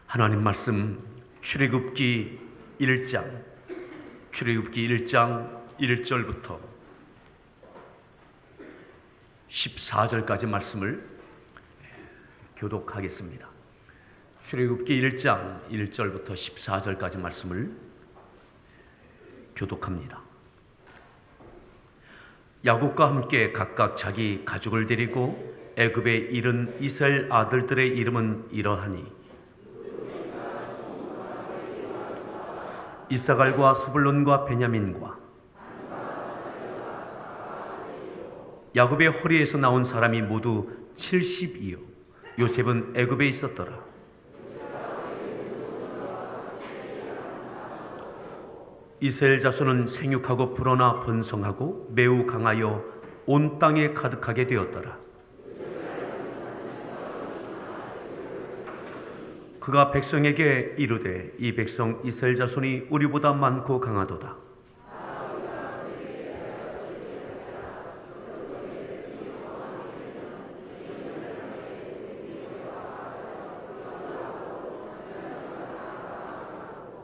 하나님 말씀 출애굽기 1장 1절부터 14절까지 말씀을 교독하겠습니다. 출애굽기 1장 1절부터 14절까지 말씀을 교독합니다. 야곱과 함께 각각 자기 가족을 데리고 애굽에 이른 이스라엘 아들들의 이름은 이러하니 이사갈과 스불론과 베냐민과 야곱의 허리에서 나온 사람이 모두 70이요 요셉은 애굽에 있었더라. 이스라엘 자손은 생육하고 불어나 번성하고 매우 강하여 온 땅에 가득하게 되었더라. 그가 백성에게 이르되 이 백성 이스라엘 자손이 우리보다 많고 강하도다.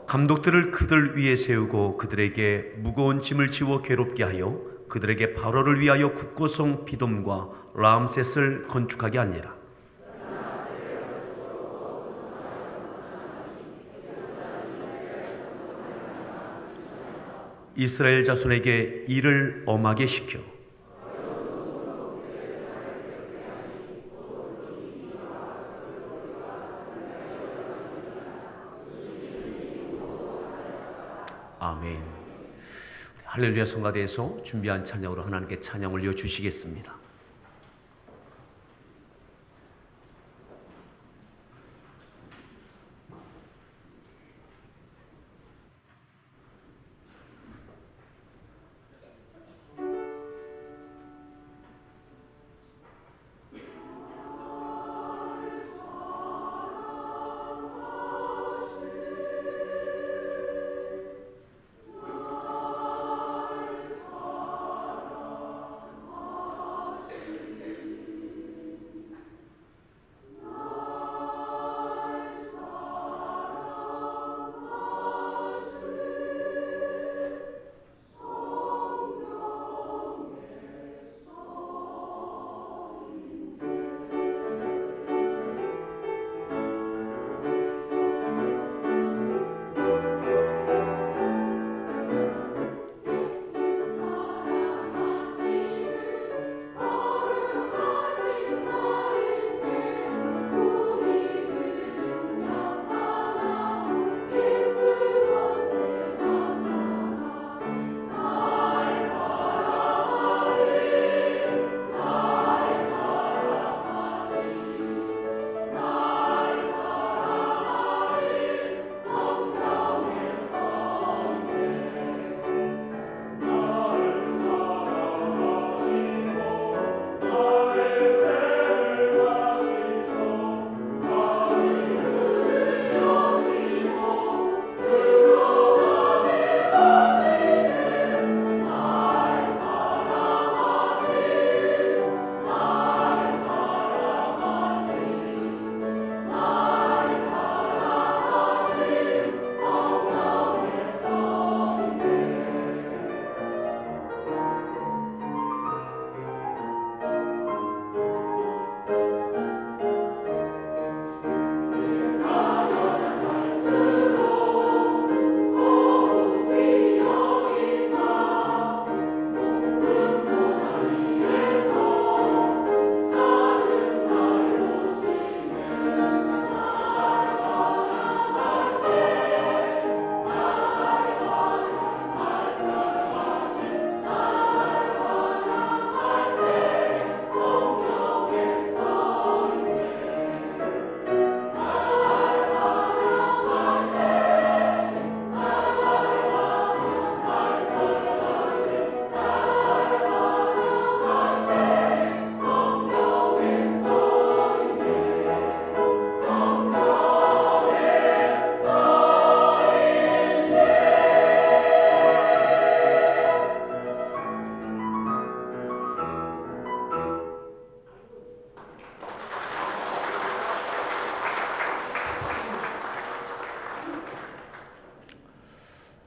감독들을 그들 위에 세우고 그들에게 무거운 짐을 지워 괴롭게 하여 그들에게 바로를 위하여 국고성 비돔과 람셋을 건축하게 하니라. 이스라엘 자손에게 일을 엄하게 시켜 아멘. 할렐루야 성가대에서 준비한 찬양으로 하나님께 찬양 올려 주시겠습니다.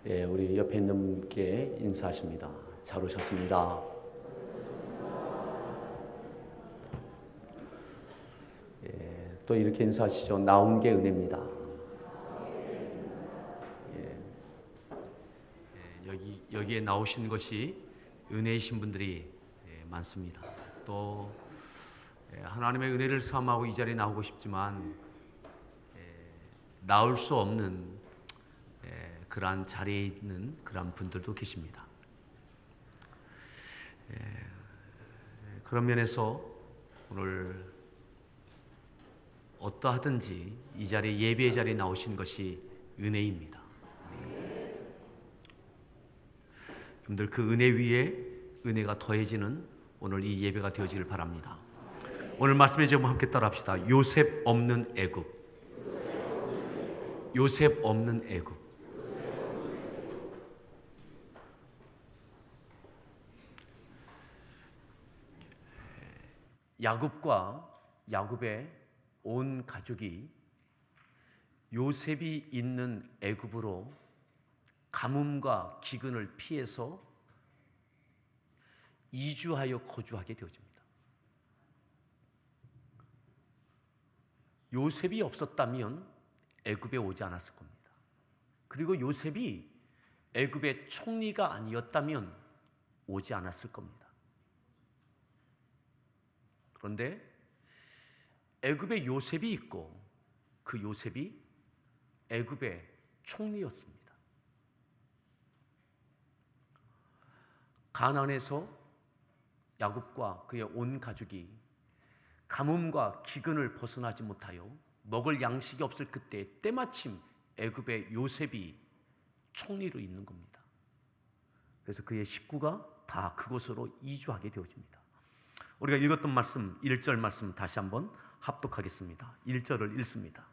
우리 옆에 있는 분께 인사하십니다. 잘 오셨습니다. 또 이렇게 인사하시죠. 나온 게 은혜입니다. 여기에 나오신 것이 은혜이신 분들이 많습니다. 또 하나님의 은혜를 삼하고 이 자리에 나오고 싶지만 나올 수 없는 그러한 자리에 있는 그러한 분들도 계십니다. 그런 면에서 오늘 어떠하든지 이 자리에 예배의 자리에 나오신 것이 은혜입니다. 여러분들 그 은혜 위에 은혜가 더해지는 오늘 이 예배가 되어지길 바랍니다. 오늘 말씀의 제목 함께 따라합시다. 요셉 없는 애굽. 요셉 없는 애굽. 야곱과 야곱의 온 가족이 요셉이 있는 애굽으로 가뭄과 기근을 피해서 이주하여 거주하게 되어집니다. 요셉이 없었다면 애굽에 오지 않았을 겁니다. 그리고 요셉이 애굽의 총리가 아니었다면 오지 않았을 겁니다. 그런데 애굽에 요셉이 있고 그 요셉이 애굽의 총리였습니다. 가나안에서 야곱과 그의 온 가족이 가뭄과 기근을 벗어나지 못하여 먹을 양식이 없을 그때 때마침 애굽의 요셉이 총리로 있는 겁니다. 그래서 그의 식구가 다 그곳으로 이주하게 되어집니다. 우리가 읽었던 말씀 1절 말씀 다시 한번 합독하겠습니다. 1절을 읽습니다.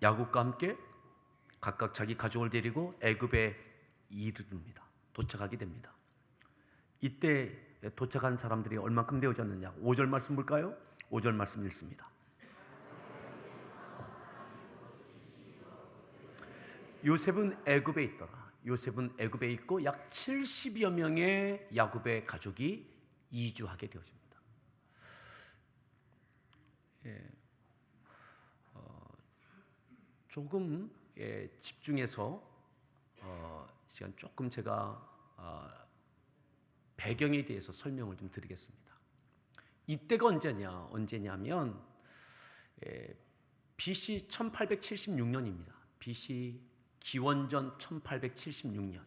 야곱과 함께 각각 자기 가족을 데리고 애굽에 이르릅니다. 도착하게 됩니다. 이때 도착한 사람들이 얼만큼 되어졌느냐? 5절 말씀 볼까요? 5절 말씀 읽습니다. 요셉은 애굽에 있더라. 요셉은 애굽에 있고 약 70여 명의 야곱의 가족이 이주하게 되어집니다. 조금 집중해서 시간 조금 제가 배경에 대해서 설명을 좀 드리겠습니다. 이때가 언제냐면 BC 1876년입니다. BC 기원전 1876년.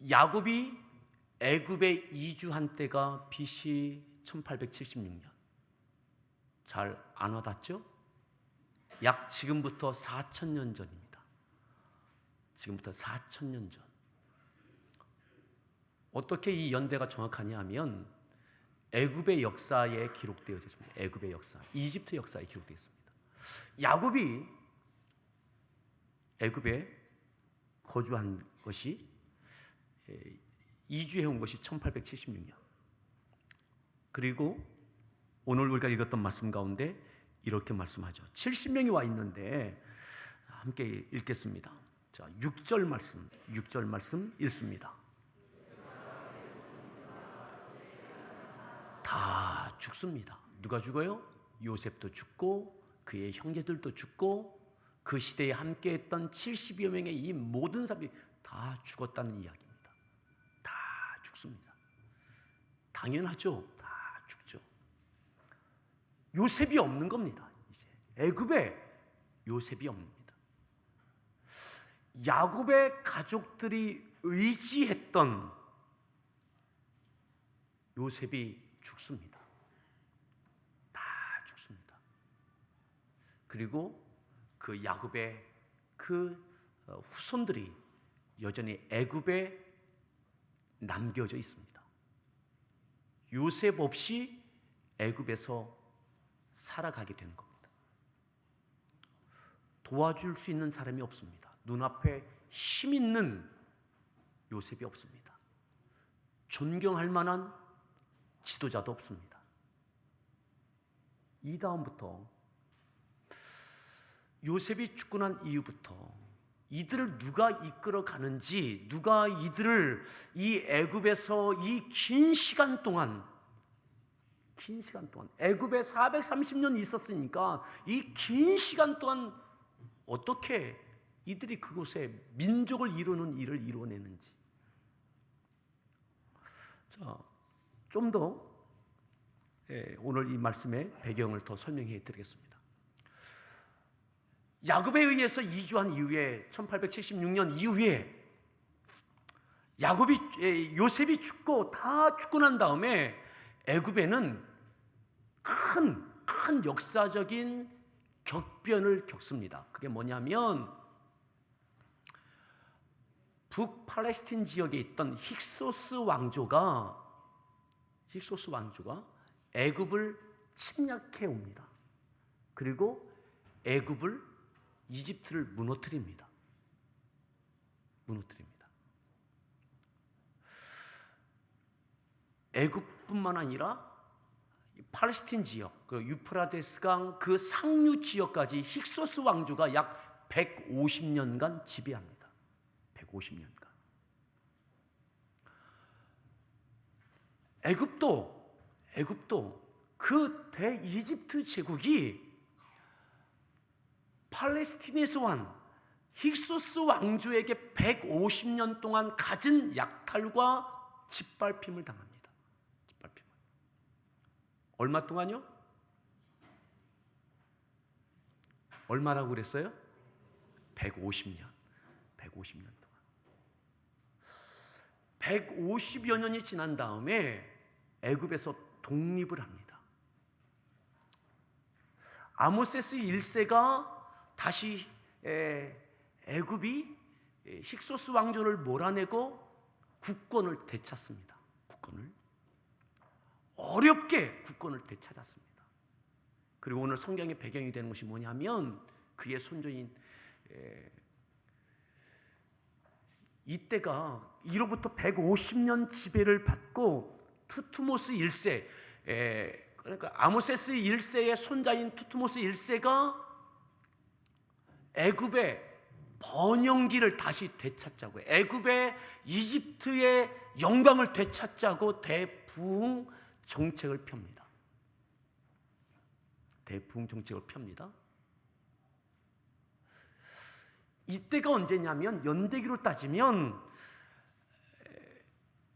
야곱이 애굽에 이주한 때가 BC 1876년. 잘 안 와닿죠? 약 지금부터 4,000년 전입니다. 지금부터 4,000년 전. 어떻게 이 연대가 정확하냐 하면 애굽의 역사에 기록되어 있습니다. 애굽의 역사, 이집트 역사에 기록되어 있습니다. 야곱이 애굽에 거주한 것이 이주해 온 것이 1876년. 그리고 오늘 우리가 읽었던 말씀 가운데 이렇게 말씀하죠. 70명이 와 있는데 함께 읽겠습니다. 자, 6절 말씀 읽습니다. 다 죽습니다. 누가 죽어요? 요셉도 죽고 그의 형제들도 죽고 그 시대에 함께했던 70여 명의 이 모든 사람이 다 죽었다는 이야기입니다. 다 죽습니다. 당연하죠. 다 죽죠. 요셉이 없는 겁니다. 이제 애굽에 요셉이 없습니다. 야곱의 가족들이 의지했던 요셉이 죽습니다. 다 죽습니다. 그리고 그 야곱의 그 후손들이 여전히 애굽에 남겨져 있습니다. 요셉 없이 애굽에서 살아가게 되는 겁니다. 도와줄 수 있는 사람이 없습니다. 눈앞에 힘 있는 요셉이 없습니다. 존경할 만한 지도자도 없습니다. 이 다음부터 요셉이 죽고 난 이후부터 이들을 누가 이끌어 가는지, 누가 이들을 이 애굽에서 이 긴 시간 동안 애굽에 430년 있었으니까 이 긴 시간 동안 어떻게 이들이 그곳에 민족을 이루는 일을 이루어내는지, 자, 좀 더 오늘 이 말씀의 배경을 더 설명해 드리겠습니다. 야곱에 의해서 이주한 이후에 1876년 이후에 요셉이 죽고 난 다음에 애굽에는 큰 역사적인 격변을 겪습니다. 그게 뭐냐면 북팔레스틴 지역에 있던 힉소스 왕조가 애굽을 침략해 옵니다. 그리고 이집트를 무너뜨립니다. 애굽뿐만 아니라 팔레스틴 지역, 그 유프라데스강 그 상류 지역까지 힉소스 왕조가 약 150년간 지배합니다. 150년간. 애굽도 그 대이집트 제국이 팔레스틴에서 온 힉소스 왕조에게 150년 동안 갖은 약탈과 짓밟힘을 당합니다. 얼마 동안요? 얼마라고 그랬어요? 150년 동안. 150여 년이 지난 다음에 애굽에서 독립을 합니다. 아모세스 1세가 다시 애굽이 힉소스 왕조를 몰아내고 국권을 되찾습니다. 어렵게 국권을 되찾았습니다. 그리고 오늘 성경의 배경이 되는 것이 뭐냐면 그의 손주인 이때가 이로부터 150년 지배를 받고 투트모스 1세, 그러니까 아모세스 1세의 손자인 투트모스 1세가 애굽의 번영기를 다시 되찾자고, 애굽의 이집트의 영광을 되찾자고 대부흥 정책을 펴니다. 이때가 언제냐면 연대기로 따지면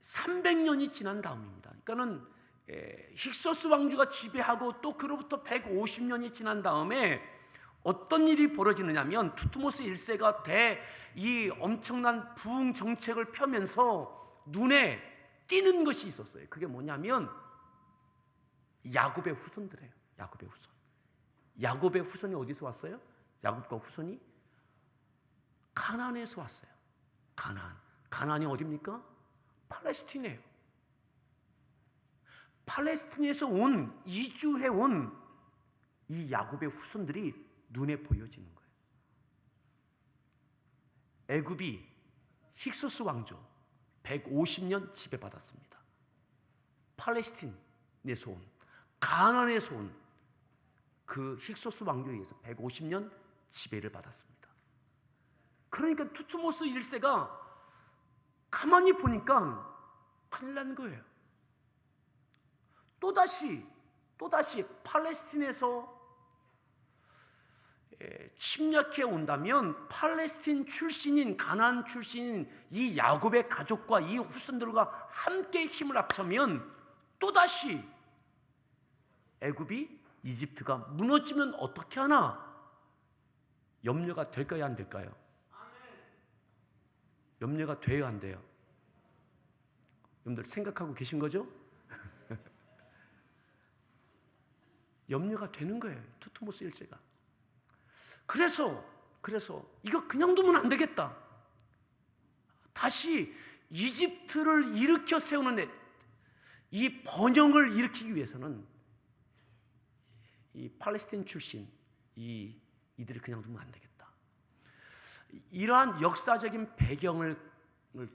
300년이 지난 다음입니다. 그러니까는 힉소스 왕조가 지배하고 또 그로부터 150년이 지난 다음에 어떤 일이 벌어지느냐면 투트모스 1세가 이 엄청난 부흥 정책을 펴면서 눈에 띄는 것이 있었어요. 그게 뭐냐면 야곱의 후손들이에요. 야곱의 후손이 어디서 왔어요? 야곱과 후손이 가나안에서 왔어요. 가나안이 어디입니까? 팔레스틴이에요. 팔레스틴에서 이주해온 이 야곱의 후손들이 눈에 보여지는 거예요. 애굽이 힉소스 왕조 150년 지배받았습니다. 팔레스틴에서 가나안에서 온 그 힉소스 왕조에 의해서 150년 지배를 받았습니다. 그러니까 투트모스 1세가 가만히 보니까 큰일 난 거예요. 또다시 팔레스틴에서 침략해 온다면 팔레스틴 출신인 가나안 출신인 이 야곱의 가족과 이 후손들과 함께 힘을 합치면 또다시 애굽이 이집트가 무너지면 어떻게 하나 염려가 될까요, 안 될까요? 염려가 돼요, 안 돼요? 여러분들 생각하고 계신 거죠? 염려가 되는 거예요, 투트모스 1세가. 그래서 이거 그냥 두면 안 되겠다. 다시 이집트를 일으켜 세우는 이 번영을 일으키기 위해서는 이 팔레스틴 출신 이들을 그냥 두면 안 되겠다. 이러한 역사적인 배경을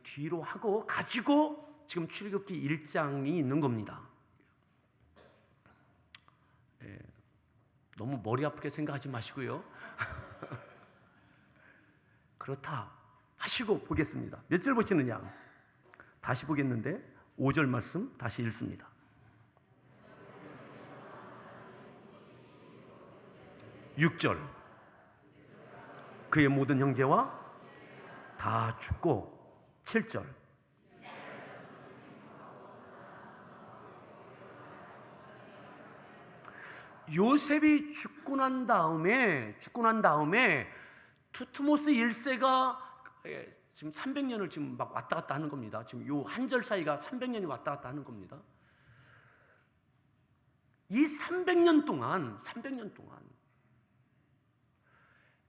뒤로 하고 가지고 지금 출애굽기 1장이 있는 겁니다. 너무 머리 아프게 생각하지 마시고요. 그렇다 하시고 보겠습니다. 몇 절 보시느냐? 다시 보겠는데 5절 말씀 다시 읽습니다. 6절 그의 모든 형제와 다 죽고 7절 요셉이 죽고 난 다음에 투트모스 1세가 지금 300년을 지금 막 왔다 갔다 하는 겁니다. 지금 요 한 절 사이가 300년이 왔다 갔다 하는 겁니다. 이 300년 동안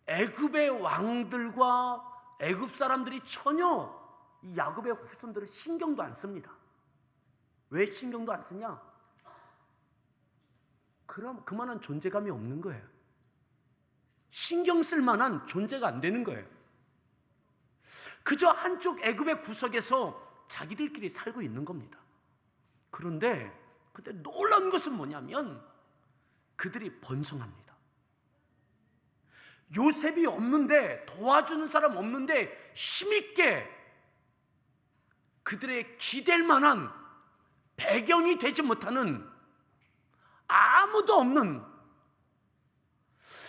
애굽의 왕들과 애굽 사람들이 전혀 이 야곱의 후손들을 신경도 안 씁니다. 왜 신경도 안 쓰냐? 그럼 그만한 존재감이 없는 거예요. 신경 쓸 만한 존재가 안 되는 거예요. 그저 한쪽 애굽의 구석에서 자기들끼리 살고 있는 겁니다. 그런데 놀라운 것은 뭐냐면 그들이 번성합니다. 요셉이 없는데, 도와주는 사람 없는데 힘있게 그들의 기댈 만한 배경이 되지 못하는, 아무도 없는,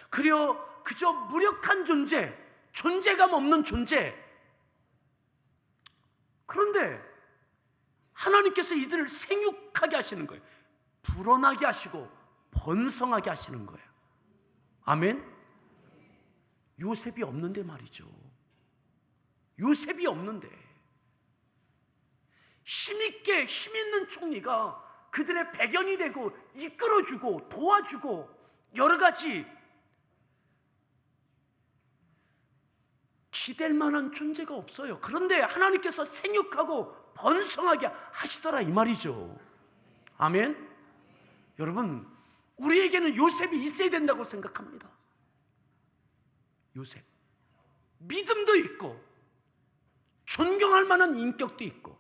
그저 무력한 존재, 존재감 없는 존재. 그런데 하나님께서 이들을 생육하게 하시는 거예요. 불어나게 하시고 번성하게 하시는 거예요. 아멘. 요셉이 없는데 말이죠. 요셉이 없는데 힘있게 힘있는 총리가 그들의 배경이 되고 이끌어주고 도와주고 여러 가지 기댈 만한 존재가 없어요. 그런데 하나님께서 생육하고 번성하게 하시더라 이 말이죠. 아멘. 여러분, 우리에게는 요셉이 있어야 된다고 생각합니다. 요셉, 믿음도 있고 존경할 만한 인격도 있고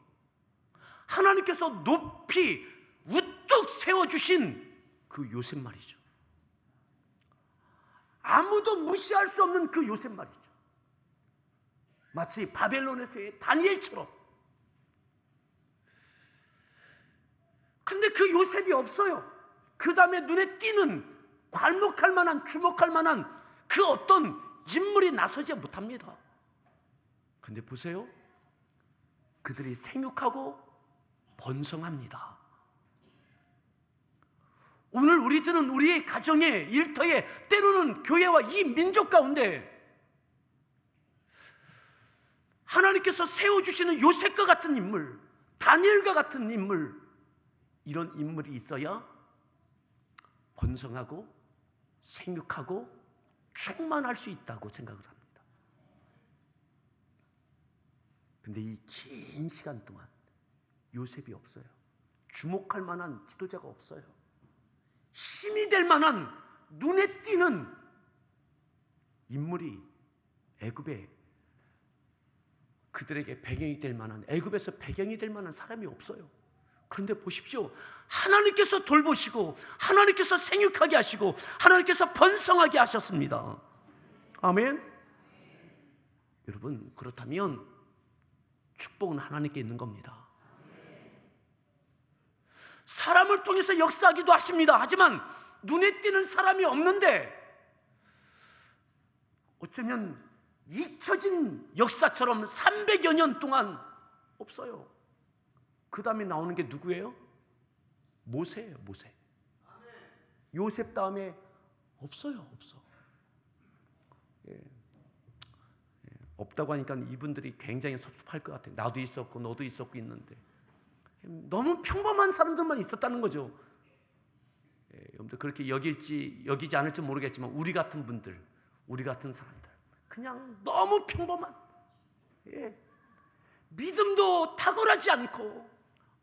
하나님께서 높이 우뚝 세워주신 그 요셉 말이죠. 아무도 무시할 수 없는 그 요셉 말이죠. 마치 바벨론에서의 다니엘처럼. 근데 그 요셉이 없어요. 그 다음에 눈에 띄는, 괄목할 만한, 주목할 만한 그 어떤 인물이 나서지 못합니다. 근데 보세요, 그들이 생육하고 번성합니다. 오늘 우리들은 우리의 가정에, 일터에, 때로는 교회와 이 민족 가운데 하나님께서 세워주시는 요셉과 같은 인물, 다니엘과 같은 인물, 이런 인물이 있어야 번성하고 생육하고 충만할 수 있다고 생각을 합니다. 근데 이 긴 시간 동안 요셉이 없어요. 주목할 만한 지도자가 없어요. 힘이 될 만한, 눈에 띄는 인물이 애굽에, 그들에게 배경이 될 만한, 애굽에서 배경이 될 만한 사람이 없어요. 그런데 보십시오, 하나님께서 돌보시고 하나님께서 생육하게 하시고 하나님께서 번성하게 하셨습니다. 아멘. 여러분, 그렇다면 축복은 하나님께 있는 겁니다. 사람을 통해서 역사하기도 하십니다. 하지만 눈에 띄는 사람이 없는데 어쩌면 잊혀진 역사처럼 300여 년 동안 없어요. 그 다음에 나오는 게 누구예요? 모세예요. 모세. 요셉 다음에 없어요. 없어. 없다고 하니까 이분들이 굉장히 섭섭할 것 같아요. 나도 있었고 너도 있었고 있는데 너무 평범한 사람들만 있었다는 거죠. 여러분들 그렇게 여기지 않을지 모르겠지만 우리 같은 분들, 우리 같은 사람들 그냥 너무 평범한, 믿음도 탁월하지 않고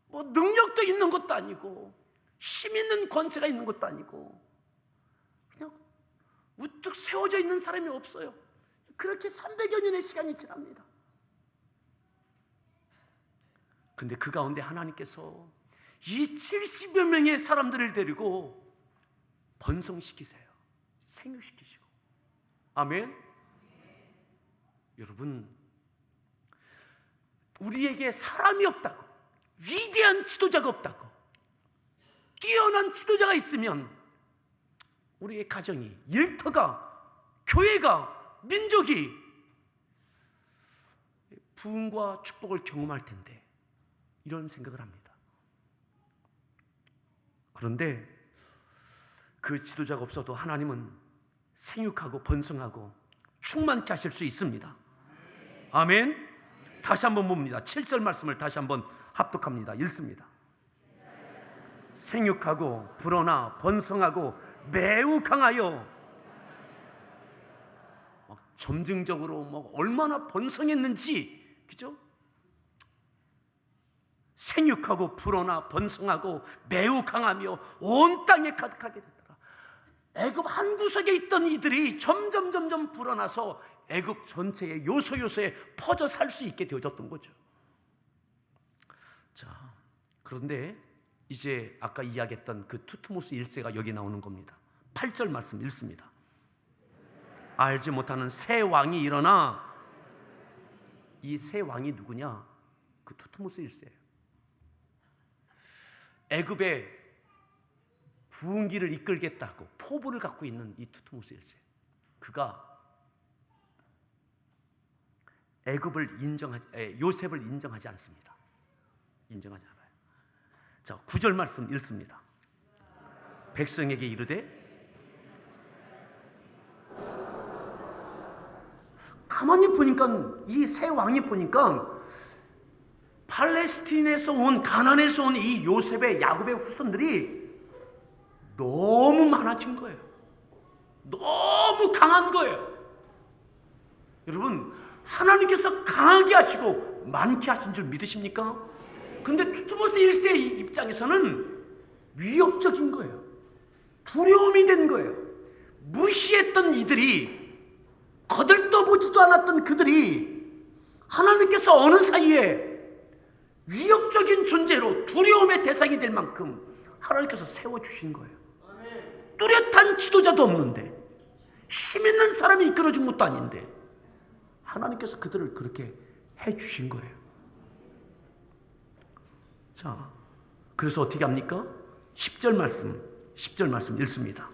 뭐 능력도 있는 것도 아니고 힘 있는 권세가 있는 것도 아니고 그냥 우뚝 세워져 있는 사람이 없어요. 그렇게 300여 년의 시간이 지납니다. 근데 그 가운데 하나님께서 이 70여 명의 사람들을 데리고 번성시키세요. 생육시키시고. 아멘. 여러분, 우리에게 사람이 없다고, 위대한 지도자가 없다고, 뛰어난 지도자가 있으면 우리의 가정이, 일터가, 교회가, 민족이 부흥과 축복을 경험할 텐데, 이런 생각을 합니다. 그런데 그 지도자가 없어도 하나님은 생육하고 번성하고 충만케 하실 수 있습니다. 아멘. 다시 한번 봅니다. 7절 말씀을 다시 한번 합독합니다. 읽습니다. 생육하고 불어나 번성하고 매우 강하여. 점증적으로 얼마나 번성했는지, 그죠? 생육하고 불어나 번성하고 매우 강하며 온 땅에 가득하게 됐더라. 애굽 한 구석에 있던 이들이 점점 불어나서 애굽 전체의 요소에 퍼져 살 수 있게 되어졌던 거죠. 자, 그런데 이제 아까 이야기했던 그 투트모스 1세가 여기 나오는 겁니다. 8절 말씀 읽습니다. 알지 못하는 새 왕이 일어나. 이 새 왕이 누구냐? 그 투트모스 1세예요. 애굽의 부흥기를 이끌겠다고 포부를 갖고 있는 이 투트모스 1세. 그가 요셉을 인정하지 않습니다. 인정하지 않아요. 자, 9절 말씀 읽습니다. 백성에게 이르되, 가만히 보니까 이 새 왕이 보니까 팔레스틴에서 온, 가나안에서 온 이 요셉의, 야곱의 후손들이 너무 많아진 거예요. 너무 강한 거예요. 여러분, 하나님께서 강하게 하시고 많게 하신 줄 믿으십니까? 근데 투트모스 1세 입장에서는 위협적인 거예요. 두려움이 된 거예요. 무시했던 이들이, 거들떠보지도 않았던 그들이 하나님께서 어느 사이에 위협적인 존재로 두려움의 대상이 될 만큼 하나님께서 세워주신 거예요. 뚜렷한 지도자도 없는데, 힘 있는 사람이 이끌어준 것도 아닌데 하나님께서 그들을 그렇게 해주신 거예요. 자, 그래서 어떻게 합니까? 10절 말씀 읽습니다.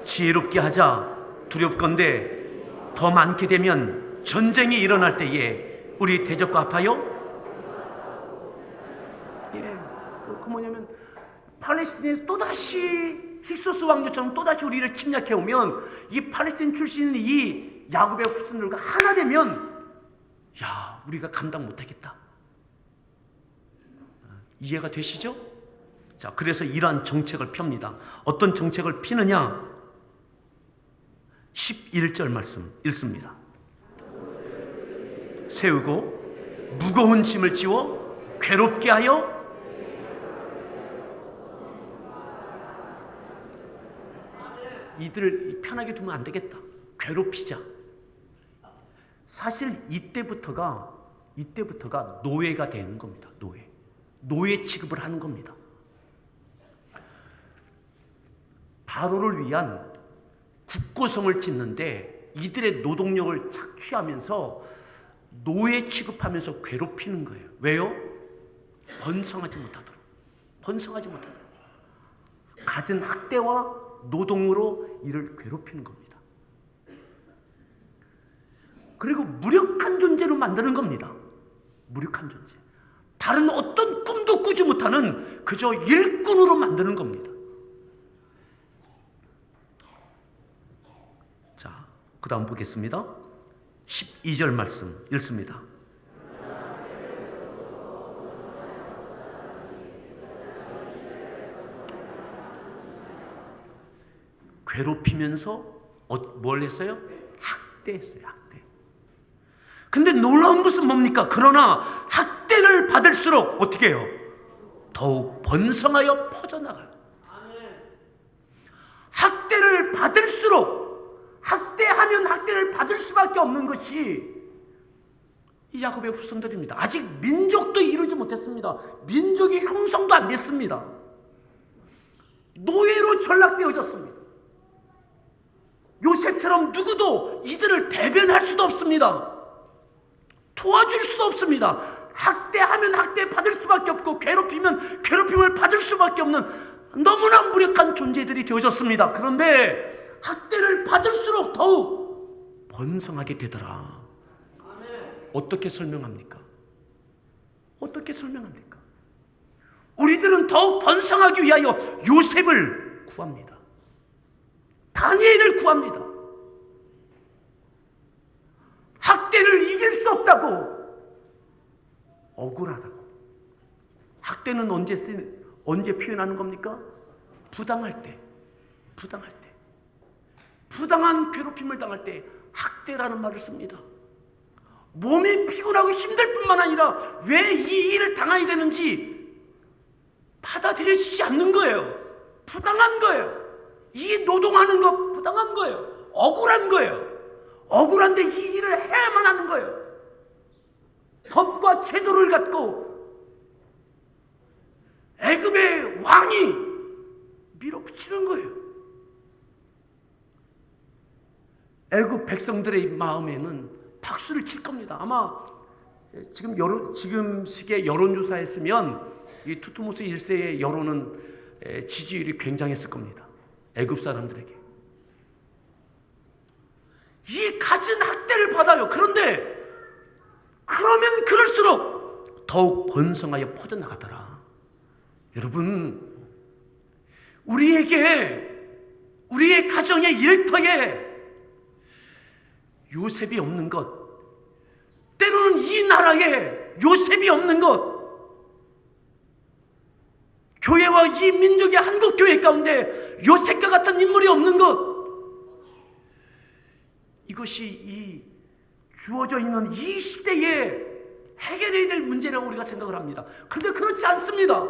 지혜롭게 하자. 두렵건대 더 많게 되면 전쟁이 일어날 때에 우리 대적과 합하여, 그 뭐냐면 팔레스틴에서 또다시 힉소스 왕조처럼 또다시 우리를 침략해 오면 이 팔레스틴 출신인 이 야곱의 후손들과 하나 되면, 야, 우리가 감당 못하겠다. 이해가 되시죠? 자, 그래서 이러한 정책을 펴니다. 어떤 정책을 피느냐? 11절 말씀 읽습니다. 세우고 무거운 짐을 지워 괴롭게 하여, 이들을 편하게 두면 안 되겠다. 괴롭히자. 사실 이때부터가 노예가 되는 겁니다. 노예 취급을 하는 겁니다. 바로를 위한 국고성을 짓는데 이들의 노동력을 착취하면서 노예 취급하면서 괴롭히는 거예요. 왜요? 번성하지 못하도록. 갖은 학대와 노동으로 이를 괴롭히는 겁니다. 그리고 무력한 존재로 만드는 겁니다. 무력한 존재. 다른 어떤 꿈도 꾸지 못하는 그저 일꾼으로 만드는 겁니다. 자, 그 다음 보겠습니다. 12절 말씀 읽습니다. 괴롭히면서 뭘 했어요? 학대했어요. 학대. 근데 놀라운 것은 뭡니까? 그러나 학대를 받을수록 어떻게 해요? 더욱 번성하여 퍼져나가요. 학대를 받을수록, 학대하면 학대를 받을 수밖에 없는 것이 이 야곱의 후손들입니다. 아직 민족도 이루지 못했습니다. 민족이 형성도 안 됐습니다. 노예로 전락되어졌습니다. 요셉처럼 누구도 이들을 대변할 수도 없습니다. 도와줄 수도 없습니다. 학대하면 학대 받을 수밖에 없고 괴롭히면 괴롭힘을 받을 수밖에 없는 너무나 무력한 존재들이 되어졌습니다. 그런데 학대를 받을수록 더욱 번성하게 되더라. 어떻게 설명합니까? 어떻게 설명합니까? 우리들은 더욱 번성하기 위하여 요셉을 구합니다. 다니엘을 구합니다. 학대를 이길 수 없다고, 억울하다고. 학대는 언제 표현하는 겁니까? 부당할 때, 부당할 때, 부당한 괴롭힘을 당할 때 학대라는 말을 씁니다. 몸이 피곤하고 힘들 뿐만 아니라 왜 이 일을 당해야 되는지 받아들여지지 않는 거예요. 부당한 거예요. 이 노동하는 거 부당한 거예요. 억울한 거예요. 억울한데 이 일을 해야만 하는 거예요. 법과 제도를 갖고 애굽의 왕이 밀어붙이는 거예요. 애굽 백성들의 마음에는 박수를 칠 겁니다. 아마 지금 시기에 여론조사했으면 이 투투모스 1세의 여론은 지지율이 굉장했을 겁니다. 애굽 사람들에게. 이 갖은 학대를 받아요. 그런데 그러면 그럴수록 더욱 번성하여 퍼져나가더라. 여러분, 우리의 가정의 일터에 요셉이 없는 것, 때로는 이 나라에 요셉이 없는 것, 교회와 이 민족의 한국교회 가운데 요셉과 같은 인물이 없는 것, 이것이 이 주어져 있는 이 시대에 해결해야 될 문제라고 우리가 생각을 합니다. 그런데 그렇지 않습니다.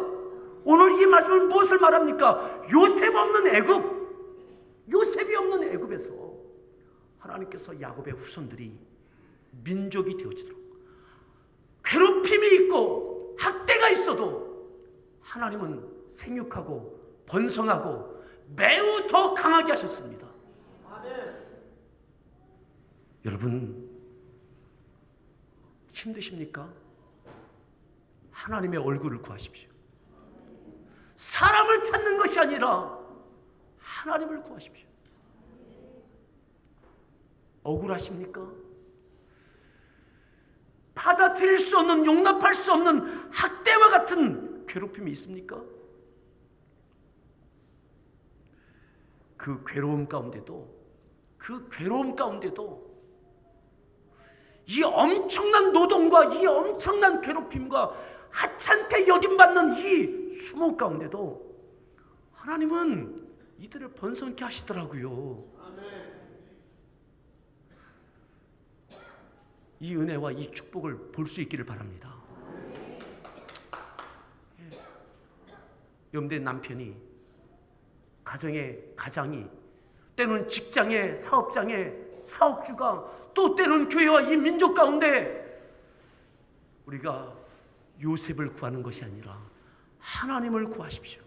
오늘 이 말씀은 무엇을 말합니까? 요셉 없는 애굽, 요셉이 없는 애굽에서 하나님께서 야곱의 후손들이 민족이 되어지도록, 괴롭힘이 있고 학대가 있어도 하나님은 생육하고 번성하고 매우 더 강하게 하셨습니다. 여러분, 힘드십니까? 하나님의 얼굴을 구하십시오. 사람을 찾는 것이 아니라 하나님을 구하십시오. 억울하십니까? 받아들일 수 없는, 용납할 수 없는 학대와 같은 괴롭힘이 있습니까? 그 괴로움 가운데도 이 엄청난 노동과 이 엄청난 괴롭힘과 하찮게 여김받는 이 수모 가운데도 하나님은 이들을 번성케 하시더라고요. 이 은혜와 이 축복을 볼 수 있기를 바랍니다. 염된 남편이, 가장이, 때로는 직장의 사업장의 사업주가, 또 때로는 교회와 이 민족 가운데 우리가 요셉을 구하는 것이 아니라 하나님을 구하십시오.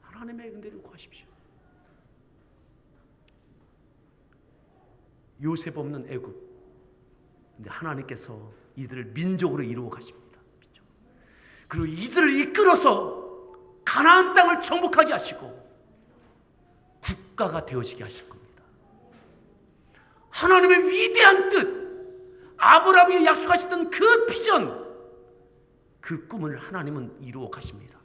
하나님의 은혜를 구하십시오. 요셉 없는 애굽, 근데 하나님께서 이들을 민족으로 이루어 가십니다. 그리고 이들을 이끌어서 가나안 땅을 정복하게 하시고 국가가 되어지게 하실 겁니다. 하나님의 위대한 뜻, 아브라함에게 약속하셨던 그 비전, 그 꿈을 하나님은 이루어 가십니다.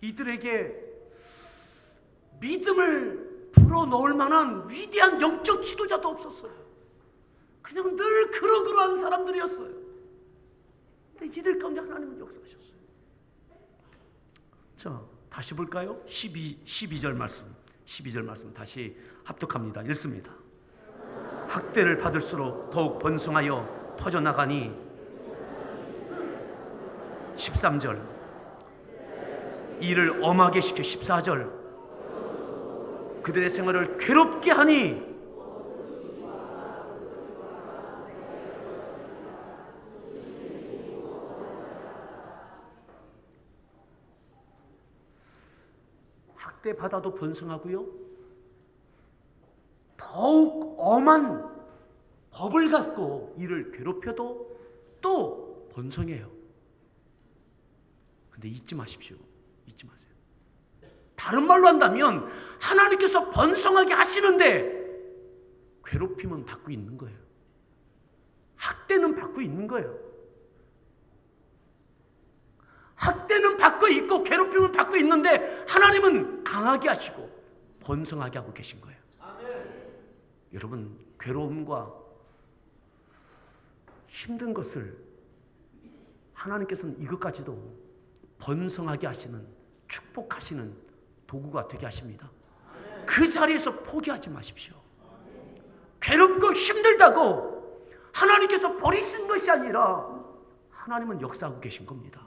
이들에게 믿음을 불어넣을 만한 위대한 영적 지도자도 없었어요. 그냥 늘 그러그러한 사람들이었어요. 근데 이들 가운데 하나님은 역사하셨어요. 자, 다시 볼까요? 12절 말씀 다시 합독합니다. 읽습니다. 학대를 받을수록 더욱 번성하여 퍼져나가니 13절, 이를 엄하게 시켜 14절, 그들의 생활을 괴롭게 하니 학대받아도 번성하고요, 더욱 엄한 법을 갖고 이를 괴롭혀도 또 번성해요. 근데 잊지 마십시오. 잊지 마세요. 다른 말로 한다면 하나님께서 번성하게 하시는데 괴롭힘은 받고 있는 거예요. 학대는 받고 있는 거예요. 학대는 받고 있고 괴롭힘은 받고 있는데 하나님은 강하게 하시고 번성하게 하고 계신 거예요. 아멘. 여러분, 괴로움과 힘든 것을 하나님께서는 이것까지도 번성하게 하시는, 축복하시는 도구가 되게 하십니다. 아멘. 그 자리에서 포기하지 마십시오. 아멘. 괴롭고 힘들다고 하나님께서 버리신 것이 아니라 하나님은 역사하고 계신 겁니다.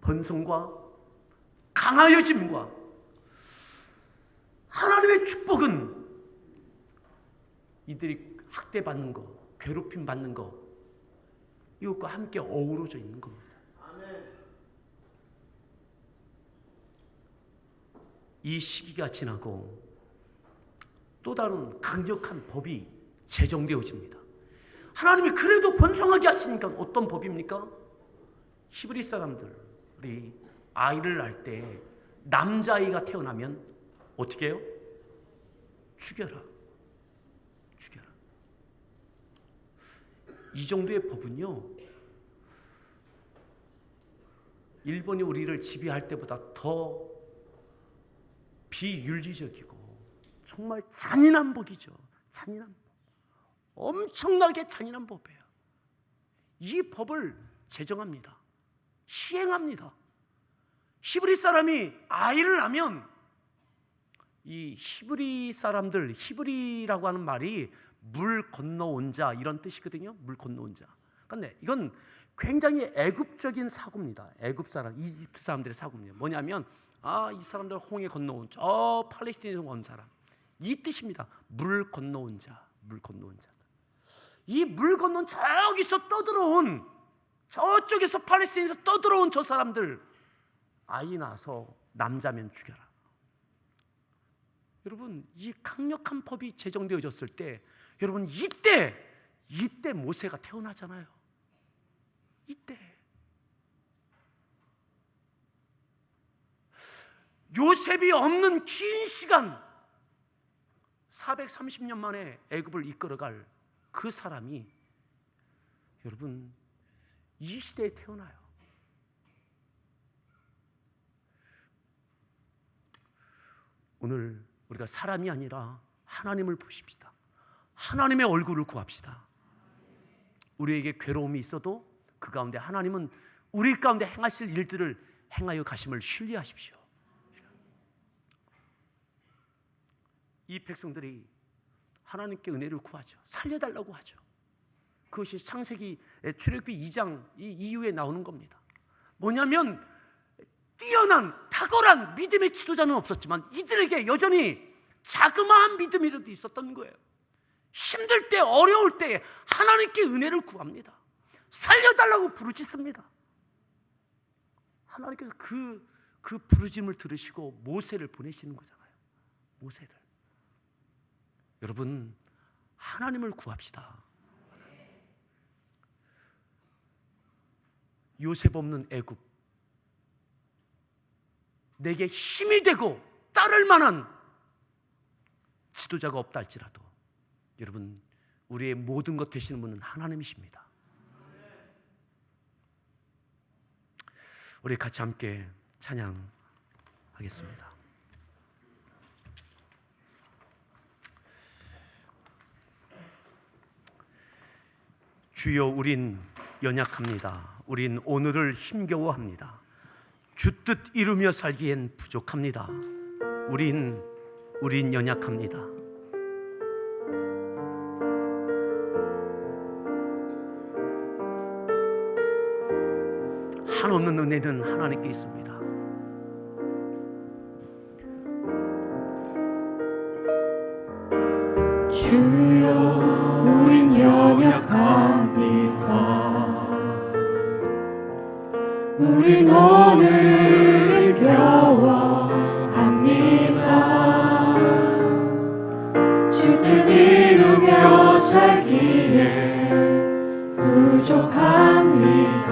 번성과 강하여짐과 하나님의 축복은 이들이 학대받는 거, 괴롭힘 받는 거, 이것과 함께 어우러져 있는 겁니다. 이 시기가 지나고 또 다른 강력한 법이 제정되어집니다. 하나님이 그래도 번성하게 하시니까 어떤 법입니까? 히브리 사람들이 아이를 낳을 때 남자아이가 태어나면 어떻게 해요? 죽여라. 죽여라. 이 정도의 법은요, 일본이 우리를 지배할 때보다 더 비윤리적이고 정말 잔인한 법이죠. 잔인한 법. 엄청나게 잔인한 법이에요. 이 법을 제정합니다. 시행합니다. 히브리 사람이 아이를 낳으면 이 히브리 사람들, 히브리라고 하는 말이 물 건너온 자 이런 뜻이거든요. 물 건너온 자. 그런데 이건 굉장히 애굽적인 사고입니다. 애굽 사람, 이집트 사람들의 사고입니다. 뭐냐면 이 사람들 홍해 건너온 저 팔레스타인에서 온 사람, 이 뜻입니다. 물 건너온 자, 물 건너온 자. 이 물 건너온 저기서 떠들어온, 저쪽에서 팔레스타인에서 떠들어온 저 사람들 아이 낳아서 남자면 죽여라. 여러분, 이 강력한 법이 제정되어졌을 때 여러분 이때 모세가 태어나잖아요. 이때 요셉이 없는 긴 시간 430년 만에 애굽을 이끌어갈 그 사람이 여러분 이 시대에 태어나요. 오늘 우리가 사람이 아니라 하나님을 보십시다. 하나님의 얼굴을 구합시다. 우리에게 괴로움이 있어도 그 가운데 하나님은 우리 가운데 행하실 일들을 행하여 가심을 신뢰하십시오. 이 백성들이 하나님께 은혜를 구하죠. 살려달라고 하죠. 그것이 창세기 출애굽기 2장 이후에 나오는 겁니다. 뭐냐면 뛰어난 탁월한 믿음의 지도자는 없었지만 이들에게 여전히 자그마한 믿음이라도 있었던 거예요. 힘들 때, 어려울 때 하나님께 은혜를 구합니다. 살려달라고 부르짖습니다. 하나님께서 그 부르짖음을 들으시고 모세를 보내시는 거잖아요. 모세를. 여러분, 하나님을 구합시다. 요셉 없는 애굽, 내게 힘이 되고 따를 만한 지도자가 없다 할지라도 여러분, 우리의 모든 것 되시는 분은 하나님이십니다. 우리 같이 함께 찬양하겠습니다. 주여, 우린 연약합니다. 우린 오늘을 힘겨워합니다. 주 뜻 이루며 살기엔 부족합니다. 우린 연약합니다. 한없는 은혜는 하나님께 있습니다. 주여, 우린 연약합니다. 우린 오늘을 힘겨워합니다. 주 뜻 이루며 살기에 부족합니다.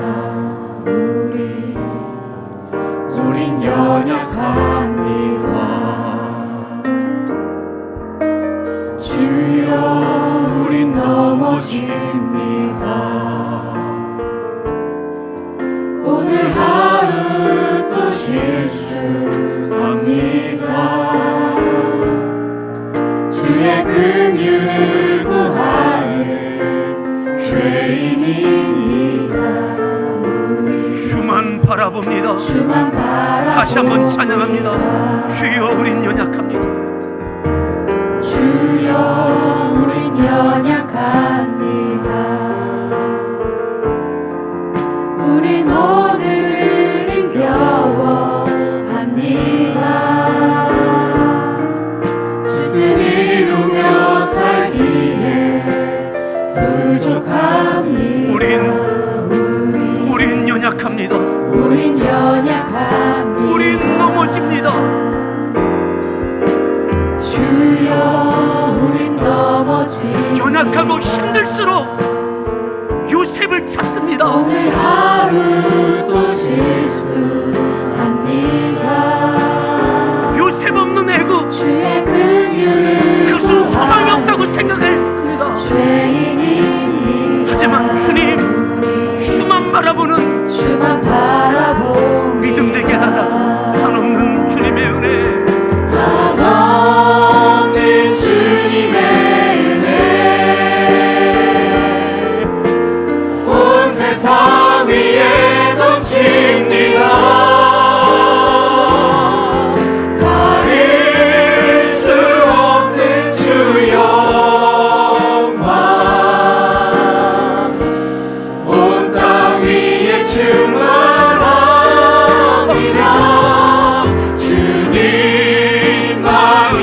우린 연약합니다. 주여 우린 넘어집니다. 오늘 하루 또 실수합니다. 주의 긍휼을 구하는 죄인입니다. 주만 바라봅니다. 다시 한번 찬양합니다. 주여 우린 연약합니다. 주여 우린 연약합니다. 우린 오늘을 힘겨워합니다. 주 뜻 이루며 살기에 부족합니다. 우린 연약합니다. 우린 연약합니다. 우린 넘어집니다. 주여 우린 넘어집니다. 연약하고 힘들수록 요셉을 찾습니다. 오늘 하루 또 실수합니다. 요셉 없는 애굽, 주의 긍휼을 그것은 소망이 없다고 생각했습니다. 죄인입니다. 하지만 주님, 주만 바라보는 주만 바라봅니다. 믿음 되게 하라. 한없는 주님의 은혜, 한없는 주님의 은혜 온 세상 위에 넘칩니다. 가릴 수 없는 주 영광 온 땅 위에 충만합니다. 주님만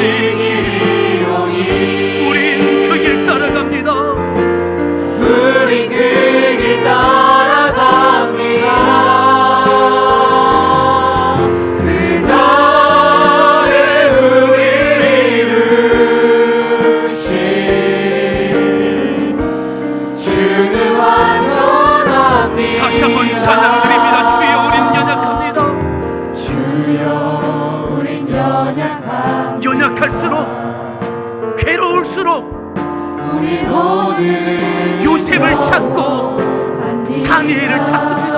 이기리오니 우린 그 길 따라갑니다. 우린 그 길 따라갑니다. 그날에 우리를 이루신 주는 완전합니다. 다시 한번 찬양드립니다. 주여 우린 연약합니다. 주여 우린 연약합니다. 연약할수록, 괴로울수록 우리 오늘은 요셉을 찾고 다니엘을 찾습니다.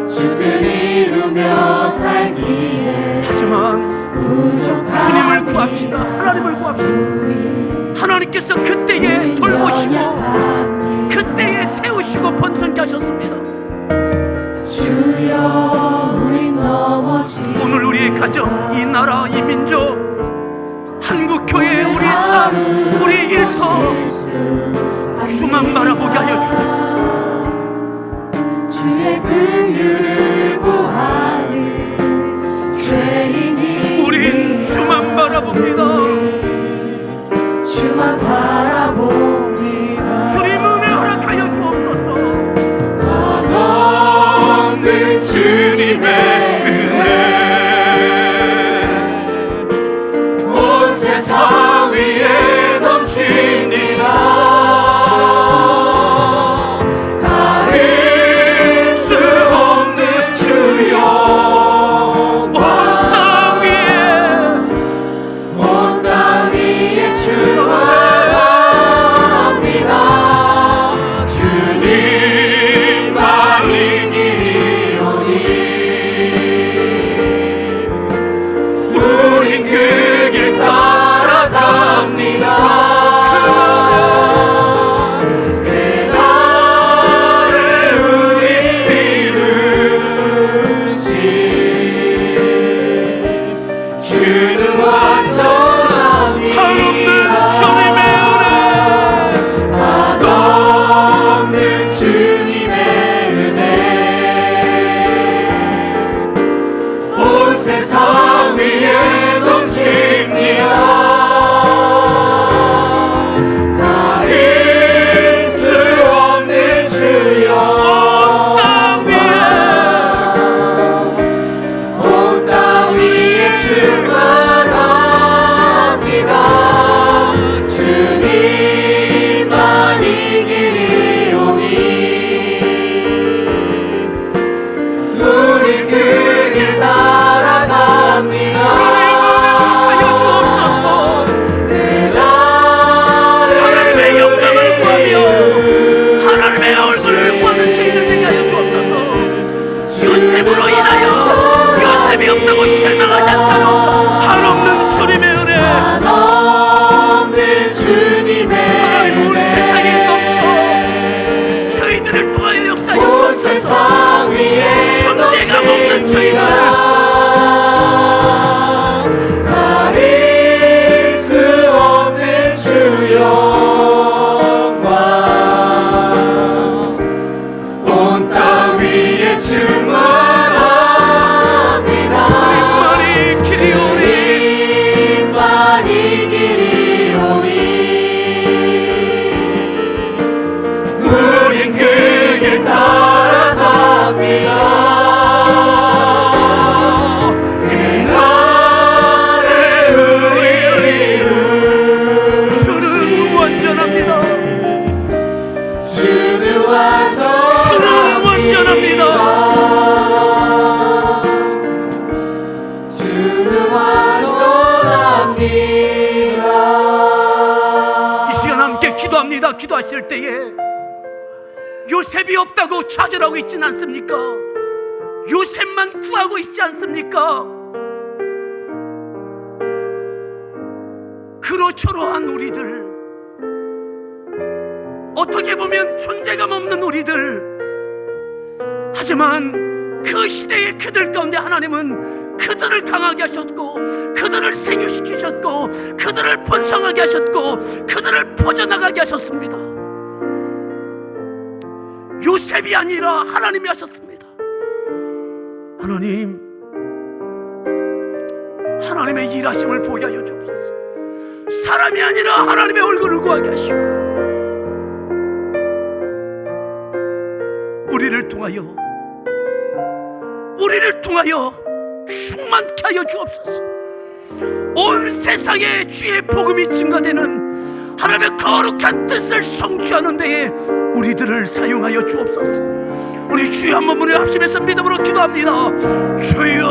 주 뜻 이루며 살기에 하지만 부족한 주님을 구합시다. 하나님을 구합시다. 하나님께서 그때에 돌보시고 그때에 세우시고 번성케 하셨습니다. 주여 우린 넘어지 오늘 우리의 가정, 이 나라, 이 민족, 한국교회, 우리의 삶, 우리의 일터 주만 바라보게 하여 주옵소서. 주의 긍휼을 구하는 죄인이 우린 주만 바라봅니다. 주만 바라봅니다. 주님 은혜 허락하여 주옵소서. 없는 주님의 은혜 온 세상 위에 넘칩니다. 가릴 수 없는 주 영광 온 땅 기도합니다. 기도하실 때에 요셉이 없다고 좌절하고 있진 않습니까? 요셉만 구하고 있지 않습니까? 그로저로한 우리들, 어떻게 보면 존재감 없는 우리들, 하지만 그 시대의 그들 가운데 하나님은 그들을 강하게 하셨고, 그들을 생육시키셨고, 그들을 번성하게 하셨고, 그들을 퍼져나가게 하셨습니다. 요셉이 아니라 하나님이 하셨습니다. 하나님, 하나님의 일하심을 보게 하여 주옵소서. 사람이 아니라 하나님의 얼굴을 구하게 하시고, 우리를 통하여 충만케 하여 주옵소서. 온 세상에 주의 복음이 증거되는 하나님의 거룩한 뜻을 성취하는 데에 우리들을 사용하여 주옵소서. 우리 주여 한번 문을 합심해서 믿음으로 기도합니다. 주여,